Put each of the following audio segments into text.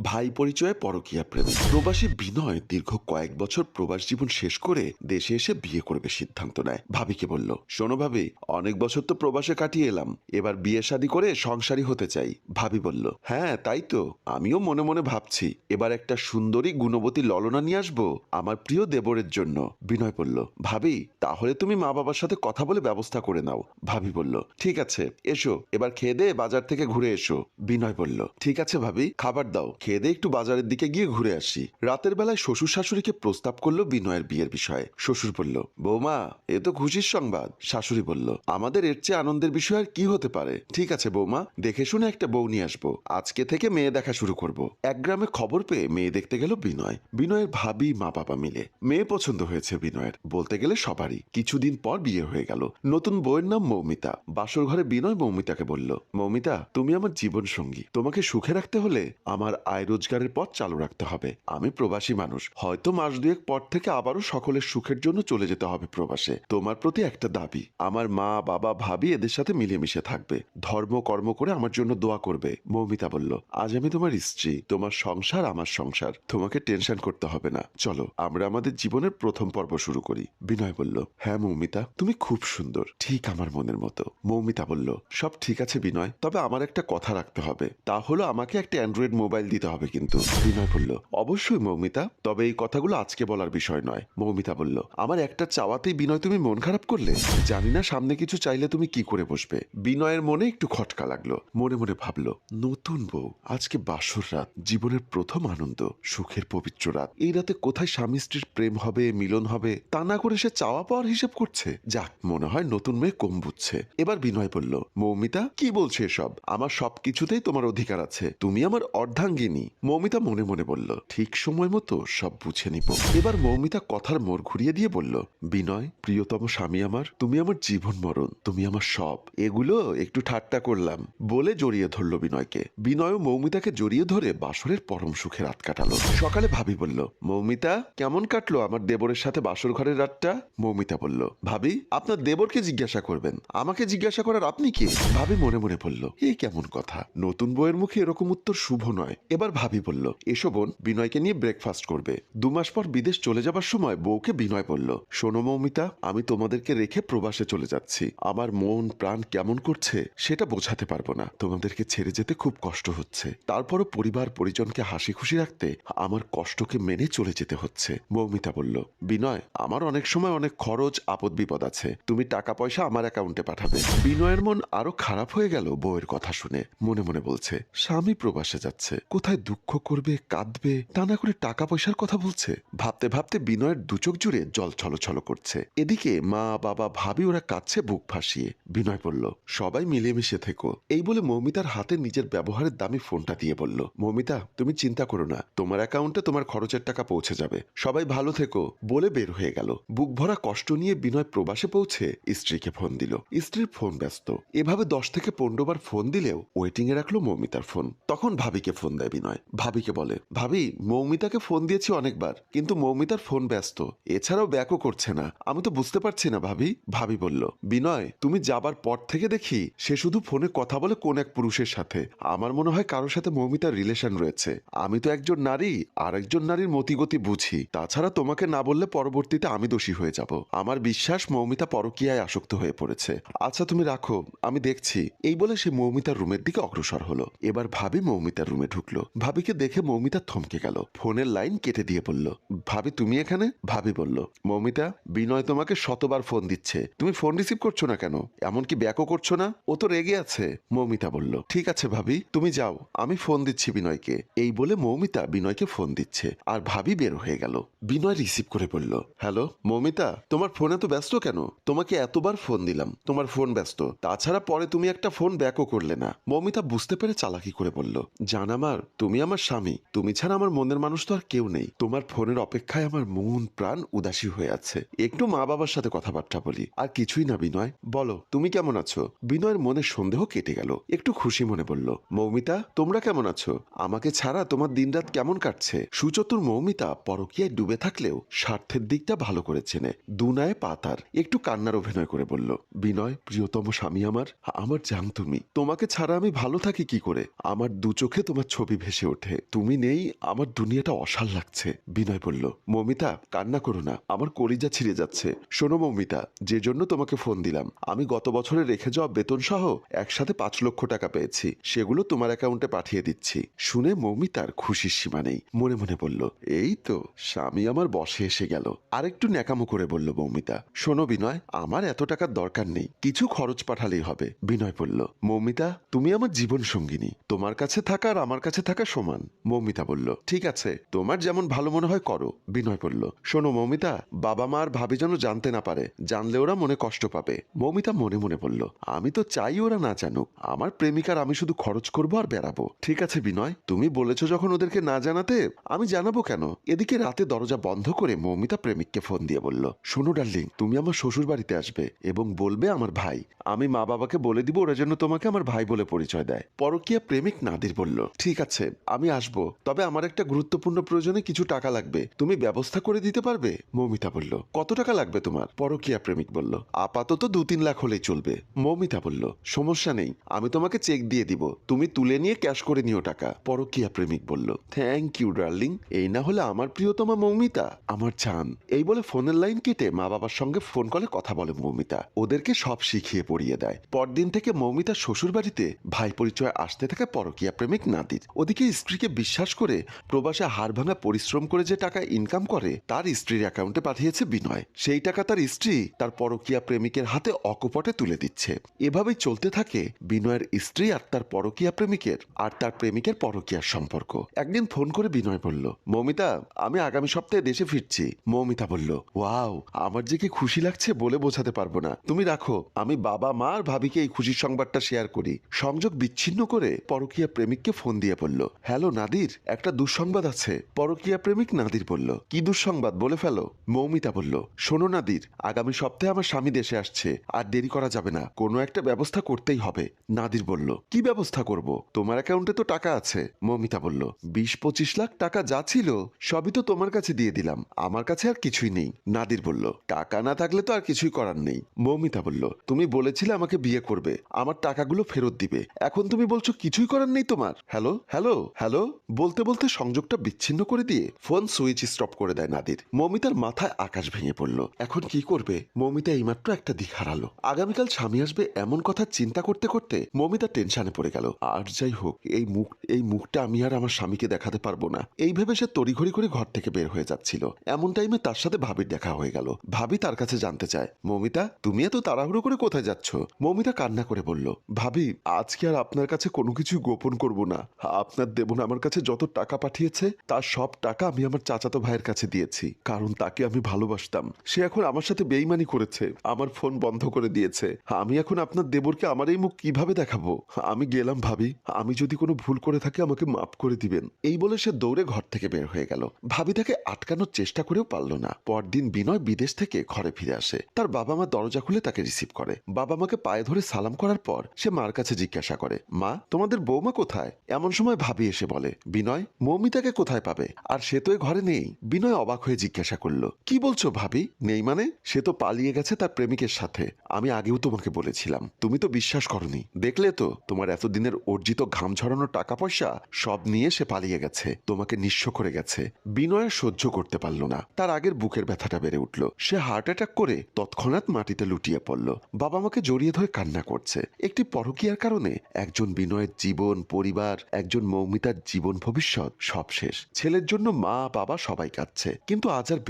ভাই পরিচয়ে পরকীয়া প্রেম। প্রবাসী বিনয় দীর্ঘ কয়েক বছর প্রবাস জীবন শেষ করে দেশে এসে বিয়ে করবে সিদ্ধান্ত নেয়। ভাবিকে বলল, শোনো ভাবি, অনেক বছর তো প্রবাসে কাটিয়ে এলাম, এবার বিয়ে শাদী করে সংসারী হতে চাই। ভাবি বলল, হ্যাঁ তাই তো, আমিও মনে মনে ভাবছি এবার একটা সুন্দরী গুণবতী ললনা নিয়ে আসবো আমার প্রিয় দেবরের জন্য। বিনয় বলল, ভাবি তাহলে তুমি মা বাবার সাথে কথা বলে ব্যবস্থা করে নাও। ভাবি বলল, ঠিক আছে, এসো এবার খেয়ে দিয়ে বাজার থেকে ঘুরে এসো। বিনয় বলল, ঠিক আছে ভাবি, খাবার দাও, খেয়ে দিয়ে একটু বাজারের দিকে গিয়ে ঘুরে আসি। রাতের বেলায় শ্বশুর শাশুড়িকে প্রস্তাব করলো বিনয়ের বিয়ের বিষয়ে। শ্বশুর বলল, বৌমা এ তো খুশির সংবাদ। শাশুড়ি বলল, আমাদের এর চেয়ে আনন্দের বিষয় আর কি হতে পারে। ঠিক আছে বৌমা, দেখে শুনে একটা বউ নিয়ে আসবো, আজকে থেকে মেয়ে দেখা শুরু করব। এক গ্রামে খবর পেয়ে মেয়ে দেখতে গেল বিনয়। বিনয়ের ভাবি মা বাবা মিলে। মেয়ে পছন্দ হয়েছে বিনয়ের, বলতে গেলে সবারই। কিছুদিন পর বিয়ে হয়ে গেল। নতুন বউয়ের নাম মৌমিতা। বাসর ঘরে বিনয় মৌমিতাকে বলল, মৌমিতা তুমি আমার জীবন সঙ্গী, তোমাকে সুখে রাখতে হলে আমার আয় রোজগারের পথ চালু রাখতে হবে। আমি প্রবাসী মানুষ, হয়তো মাস দুয়েক পর থেকে আবারও সকলের সুখের জন্য চলে যেতে হবে প্রবাসে। তোমার প্রতি একটা দাবি, আমার মা বাবা ভাবি এদের সাথে মিলেমিশে থাকবে, ধর্ম কর্ম করে আমার জন্য দোয়া করবে। মৌমিতা বলল, আজ আমি তোমার স্ত্রী, তোমার সংসার আমার সংসার, তোমাকে টেনশন করতে হবে না, চলো আমরা আমাদের জীবনের প্রথম পর্ব শুরু করি। বিনয় বলল, হ্যাঁ মৌমিতা তুমি খুব সুন্দর, ঠিক আমার মনের মতো। মৌমিতা বলল, সব ঠিক আছে বিনয়, তবে আমার একটা কথা রাখতে হবে, তা হলো আমাকে একটা অ্যান্ড্রয়েড মোবাইল দিতে হবে কিন্তু। বিনয় বলল, অবশ্যই মৌমিতা, তবে এই কথাগুলো আজকে বলার বিষয় নয়। মৌমিতা বলল, আমার একটা চাওয়াতেই বিনয় তুমি মন খারাপ করলে? জানি না সামনে কিছু চাইলে তুমি কি করে বসবে। বিনয়ের মনে একটু খটকা লাগলো। মনে মনে ভাবলো, নতুন বউ, আজকে বাসর রাত, জীবনের প্রথম আনন্দ, সুখের পবিত্র রাত। এই রাতে কোথায় স্বামী স্ত্রীর প্রেম হবে, মিলন হবে, তা না করে সে চাওয়া পাওয়ার হিসেব করছে। যাক, মনে হয় নতুন মেয়ে কম বুঝছে। এবার বিনয় বলল, মৌমিতা কি বলছে এসব? আমার সবকিছুতেই তোমার অধিকার আছে, তুমি আমার অর্ধাঙ্গিনী। মৌমিতা মনে মনে বলল, ঠিক সময় মতো সব বুঝে নিব। এবার মৌমিতা কথার মোড় ঘুরিয়ে দিয়ে বলল, বিনয় প্রিয়তম স্বামী আমার, তুমি আমার জীবন মরণ, তুমি আমার সব। এগুলো একটু ঠাট্টা করলাম বলে জড়িয়ে ধরল বিনয়কে। বিনয় মৌমিতাকে জড়িয়ে ধরে বাসরের পরম সুখে রাত কাটালো। সকালে ভাবি বলল, মৌমিতা কেমন কাটলো আমার দেবরের সাথে বাসর ঘরের রাতটা? মৌমিতা বলল, ভাবি আপনার দেবরকে জিজ্ঞাসা করবেন, আমাকে জিজ্ঞাসা করার আপনি কে? ভাবি মনে মনে বলল, এই কেমন কথা, নতুন বউয়ের মুখে এরকম উত্তর শুভ নয়। এবার ভাবি বলল, এসো বোন, বিনয়কে নিয়ে ব্রেকফাস্ট করবে। 2 মাস পর বিদেশ চলে যাবার সময় বউকে বিনয় বলল, শোনো মৌমিতা, আমি তোমাদেরকে রেখে প্রবাসে চলে যাচ্ছি। আমার মন প্রাণ কেমন করছে সেটা বোঝাতে পারবো না, তোমাদেরকে ছেড়ে যেতে খুব কষ্ট হচ্ছে, তারপরও পরিবার পরিজনকে হাসি খুশি রাখতে আমার কষ্টকে মেনে চলে যেতে হচ্ছে। মৌমিতা বলল, বিনয় আমার অনেক সময় অনেক খরচ আপদ বিপদ আছে, তুমি টাকা পয়সা আমার অ্যাকাউন্টে পাঠাবে। বিনয়ের মন আরো খারাপ হয়ে গেল বউয়ের কথা শুনে। মনে মনে বলছে, স্বামী প্রবাসে যাচ্ছে, কোথায় দুঃখ করবে কাঁদবে, তা না করে টাকা পয়সার কথা বলছে। ভাবতে ভাবতে বিনয়ের দুচোখ জুড়ে জল ছলছল করছে। এদিকে মা বাবা ভাবি ওরা কাঁদছে বুক ভাসিয়ে। বিনয় বলল, সবাই মিলেমিশে থেকো, এই বলে মৌমিতার হাতে নিজের ব্যবহারের দামি ফোনটা দিয়ে বলল, মৌমিতা তুমি চিন্তা করো না, তোমার অ্যাকাউন্টে তোমার খরচের টাকা পৌঁছে যাবে, সবাই ভালো থেকো বলে বের হয়ে গেল। বুক ভরা কষ্ট নিয়ে বিনয় প্রবাসে পৌঁছে স্ত্রীকে ফোন দিল। স্ত্রীর ফোন ব্যস্ত। এভাবে 10 থেকে 15 বার ফোন দিলেও ওয়েটিং এ রাখলো মৌমিতার ফোন। তখন ভাবিকে ফোন দেয় বিনয়। ভাবিকে বলে, ভাবি মৌমিতাকে ফোন দিয়েছি অনেকবার, কিন্তু মৌমিতার ফোন ব্যস্ত, এছাড়াও ব্যাকও করছে না, আমি তো বুঝতে পারছি না ভাবি। ভাবি বলল, বিনয় তুমি যাবার পর থেকে দেখি সে শুধু ফোনে কথা বলে কোন এক পুরুষের সাথে, আমার মনে হয় কারোর সাথে মৌমিতার রিলেশন রয়েছে। আমি তো একজন নারী, আর একজন নারীর মতিগতি বুঝি, তাছাড়া তোমাকে না বললে পরবর্তীতে আমি দোষী হয়ে যাব। আমার বিশ্বাস মৌমিতা পরকীয়ায় আসক্ত হয়ে পড়েছে। আচ্ছা তুমি রাখো, আমি দেখছি। এই বলে সে মৌমিতার রুমের দিকে অগ্রসর হলো। এবার ভাবি মৌমিতার রুমে ঢুকলো। ভাবিকে দেখে মৌমিতা থমকে গেল, ফোনের লাইন কেটে দিয়ে বলল, ভাবি তুমি এখানে? ভাবি বলল, মৌমিতা বিনয় তোমাকে শতবার ফোন দিচ্ছে, তুমি ফোন রিসিভ করছো না কেন? এমনকি ব্যাকও করছো না? ও তো রেগে আছে। মৌমিতা বলল, ঠিক আছে ভাবি তুমি যাও, আমি ফোন দিচ্ছি বিনয়কে। এই বলে মৌমিতা বিনয়কে ফোন দিচ্ছে, আর ভাবি বের হয়ে গেল। বিনয় রিসিভ করে বলল, হ্যালো মৌমিতা, তোমার ফোনে তো ব্যস্ত কেন? তোমাকে এতবার ফোন দিলাম, তোমার ফোন ব্যস্ত, তাছাড়া পরে তুমি একটা ফোন ব্যাকও করলে না। মৌমিতা বুঝতে পেরে চালাকি করে বলল, জান আমার, তুমি আমার স্বামী, তুমি ছাড়া আমার মনের মানুষ তো আর কেউ নেই, তোমার ফোনের অপেক্ষায় আমার মন প্রাণ উদাসী হয়ে আছে, একটু মা বাবার সাথে কথাবার্তা বলি। আর কিছুই না বিনয়, বলো তুমি কেমন আছো? বিনয়ের মনে সন্দেহ কেটে গেল, একটু খুশি মনে বলল, মৌমিতা তোমরা কেমন আছো? আমাকে ছাড়া তোমার দিনরাত কেমন কাটছে? সুচতুর মৌমিতা পরকীয়ায় ডুবে থাকলেও স্বার্থের দিকটা ভালো করে চেনে। দুনায়ে পাতার একটু কান্নার অভিনয় করে বলল, বিনয় প্রিয়তম স্বামী আমার, আমার জান তুমি, তোমাকে ছাড়া আমি ভালো থাকি কি করে? আমার দু চোখে তোমার ছবি ভেসে ভেসে ওঠে। তুমি নেই, আমার দুনিয়াটা অসার লাগছে। বিনয় বলল, মৌমিতা কান্না করো না, আমার কলিজা ছিঁড়ে যাচ্ছে। শোনো মৌমিতা, যে জন্য তোমাকে ফোন দিলাম, আমি গত বছরে রেখে যাওয়া বেতন সহ একসাথে 5 লক্ষ টাকা পেয়েছি, সেগুলো তোমার অ্যাকাউন্টে পাঠিয়ে দিচ্ছি। শুনে মৌমিতার খুশির সীমা নেই। মনে মনে বলল, এই তো স্বামী আমার বসে এসে গেল। আরেকটু ন্যাকামো করে বলল মৌমিতা, শোনো বিনয়, আমার এত টাকার দরকার নেই, কিছু খরচ পাঠালেই হবে। বিনয় বলল, মৌমিতা তুমি আমার জীবন সঙ্গিনী, তোমার কাছে থাকা আর আমার কাছে থাকা সমান। মৌমিতা বলল, ঠিক আছে, তোমার যেমন ভালো মনে হয় করো। বিনয় বলল, শোনো মৌমিতা, বাবা মা আর ভাবি যেন জানতে না পারে, জানলে ওরা মনে কষ্ট পাবে। মৌমিতা মনে মনে বলল, আমি তো চাই ওরা না জানুক, আমার প্রেমিকার আমি শুধু খরচ করবো আর বেড়াবো। ঠিক আছে বিনয়, তুমি বলেছো যখন ওদেরকে না জানাতে, আমি জানাবো কেন। এদিকে রাতে দরজা বন্ধ করে মৌমিতা প্রেমিককে ফোন দিয়ে বলল, শোনো ডার্লিং, তুমি আমার শ্বশুর বাড়িতে আসবে এবং বলবে আমার ভাই। আমি মা বাবাকে বলে দিব ওরা যেন তোমাকে আমার ভাই বলে পরিচয় দেয়। পরকীয়া প্রেমিক নাদির বলল, ঠিক আছে আমি আসবো, তবে আমার একটা গুরুত্বপূর্ণ প্রয়োজনে কিছু টাকা লাগবে, তুমি ব্যবস্থা করে দিতে পারবে? মৌমিতা বলল, কত টাকা লাগবে তোমার? পরকীয়া প্রেমিক বলল, আপাতত 2-3 লাখ হলেই চলবে। মৌমিতা বলল, সমস্যা নেই, আমি তোমাকে চেক দিয়ে দিব, তুমি তুলে নিয়ে ক্যাশ করে নিও টাকা। পরকীয়া প্রেমিক বলল, থ্যাংক ইউ ডার্লিং, এই না হলে আমার প্রিয়তমা মৌমিতা, আমার চান। এই বলে ফোনের লাইন কেটে মা বাবার সঙ্গে ফোন কলে কথা বলে মৌমিতা, ওদেরকে সব শিখিয়ে পড়িয়ে দেয়। পরদিন থেকে মৌমিতার শ্বশুর বাড়িতে ভাই পরিচয় আসতে থাকে পরকীয়া প্রেমিক নাদির। ওদিকে স্ত্রীকে বিশ্বাস করে প্রবাসে হাড় ভাঙা পরিশ্রম করে যে টাকা ইনকাম করে তার স্ত্রীর অ্যাকাউন্টে পাঠিয়েছে বিনয়। সেই টাকা তার স্ত্রী তার পরকীয়া প্রেমিকের হাতে অকপটে তুলে দিচ্ছে। এভাবেই চলতে থাকে বিনয়ের স্ত্রী আর তার পরকীয়া প্রেমিকের আর তার প্রেমিকের পরকীয়ার সম্পর্ক। একদিন ফোন করে বিনয় বলল, মৌমিতা আমি আগামী সপ্তাহে দেশে ফিরছি। মৌমিতা বলল, ওয়াও, আমার যে কি খুশি লাগছে বলে বোঝাতে পারবো না। তুমি রাখো, আমি বাবা মা আর ভাবিকে এই খুশির সংবাদটা শেয়ার করি। সংযোগ বিচ্ছিন্ন করে পরকীয়া প্রেমিককে ফোন দিয়ে বলল, হ্যালো নাদির, একটা দুঃসংবাদ আছে। পরকীয়া প্রেমিক নাদির বলল, কি দুঃসংবাদ, বলে ফেলো। মৌমিতা বলল, শোনো নাদির, আগামী সপ্তাহে আমার স্বামী দেশে আসছে, আর দেরি করা যাবে না, কোনো একটা ব্যবস্থা করতেই হবে। নাদির বলল, কি ব্যবস্থা করব? তোমার অ্যাকাউন্টে তো টাকা আছে। মৌমিতা বলল, 20-25 লাখ টাকা যা ছিল সবই তো তোমার কাছে দিয়ে দিলাম, আমার কাছে আর কিছুই নেই। নাদির বলল, টাকা না থাকলে তো আর কিছুই করার নেই। মৌমিতা বলল, তুমি বলেছিলে আমাকে বিয়ে করবে, আমার টাকাগুলো ফেরত দিবে, এখন তুমি বলছো কিছুই করার নেই তোমার। হ্যালো হ্যালো হ্যালো বলতে বলতে সংযোগটা বিচ্ছিন্ন করে দিয়ে ফোন সুইচ স্টপ করে দেয় নাদির। মৌমিতার মাথায় আকাশ ভেঙে পড়ল। এখন কি করবে? মৌমিতা এইমাত্র একটা দিক হারালো। আগামীকাল স্বামী আসবে এমন কথা চিন্তা করতে করতে মৌমিতা টেনশনে পড়ে গেল। আর যাই হোক, এই মুখটা আমি আর আমার স্বামীকে দেখাতে পারবো না, এই ভেবে সে তড়িঘড়ি করে ঘর থেকে বের হয়ে যাচ্ছিল। এমন টাইমে তার সাথে ভাবির দেখা হয়ে গেল। ভাবি তার কাছে জানতে চায়, মৌমিতা তুমি এত তাড়াহুড়ো করে কোথায় যাচ্ছ? মৌমিতা কান্না করে বলল, ভাবি আজকে আর আপনার কাছে কোনো কিছু গোপন করব না। আপনার দেবন আমার কাছে যত টাকা পাঠিয়েছে তার সব টাকা আমি আমার চাচাতো ভাইয়ের কাছে দিয়েছি, কারণ তাকে আমি ভালোবাসতাম। সে এখন আমার সাথে বেইমানি করেছে, আমার ফোন বন্ধ করে দিয়েছে। আমি এখন আপনার দেবরকে আমার এই মুখ কিভাবে দেখাবো? আমি গেলাম ভাবি, আমি যদি কোনো ভুল করে থাকি আমাকে মাফ করে দিবেন। এই বলে সে দৌড়ে ঘর থেকে বের হয়ে গেল। ভাবি তাকে আটকানোর চেষ্টা করেও পারল না। পরদিন বিনয় বিদেশ থেকে ঘরে ফিরে আসে। তার বাবা মা দরজা খুলে তাকে রিসিভ করে। বাবা মাকে পায়ে ধরে সালাম করার পর সে মার কাছে জিজ্ঞাসা করে, মা তোমাদের বৌমা কোথায়? এমন সময় ভাবি এসে বলে, বিনয় মৌমিতাকে কোথায় পাবে, আর সে তো ঘরে নেই। বিনয় অবাক হয়ে জিজ্ঞাসা করলো, কি বলছো ভাবি, নেই মানে? সে তো পালিয়ে গেছে তার প্রেমিকের সাথে, আমি আগেও তোমাকে বলেছিলাম, তুমি তো বিশ্বাস করনি। দেখলে তো, তোমার এতদিনের অর্জিত ঘাম ঝরানো টাকা পয়সা সব নিয়ে সে পালিয়ে গেছে, তোমাকে নিঃস্ব করে গেছে। বিনয় সহ্য করতে পারল না, তার আগের বুকের ব্যথাটা বেড়ে উঠল। সে হার্ট অ্যাটাক করে তৎক্ষণাৎ মাটিতে লুটিয়ে পড়ল। বাবা মাকে জড়িয়ে ধরে কান্না করছে। একটি পরকীয়ার কারণে একজন বিনয়ের জীবন, পরিবার, একজন মৌমিতার জীবন ভবিষ্যৎ সব শেষ। ছেলের জন্য মা বাবা সবাই কাঁদছে, কিন্তু আজ আর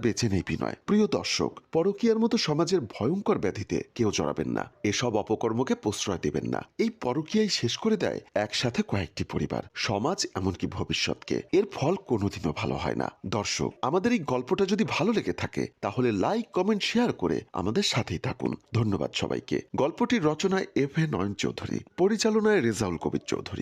বেঁচে নেই বিনয়। প্রিয় দর্শক, পরকীয়ার মতো সমাজের ভয়ঙ্কর ব্যাধিতে কেউ জড়াবেন না, এসব অপকর্মকে প্রশ্রয় দেবেন না। এই পরকীয়াই শেষ করে দেয় একসাথে কয়েকটি পরিবার, সমাজ, এমনকি ভবিষ্যৎকে। এর ফল কোনোদিনও ভালো হয় না। দর্শক, আমাদের এই গল্পটা যদি ভালো লেগে থাকে তাহলে লাইক, কমেন্ট, শেয়ার করে আমাদের সাথেই থাকুন। ধন্যবাদ সবাইকে। গল্পটির রচনায় FA নয়ন চৌধুরী, পরিচালনায় রেজাউল কবির চৌধুরী।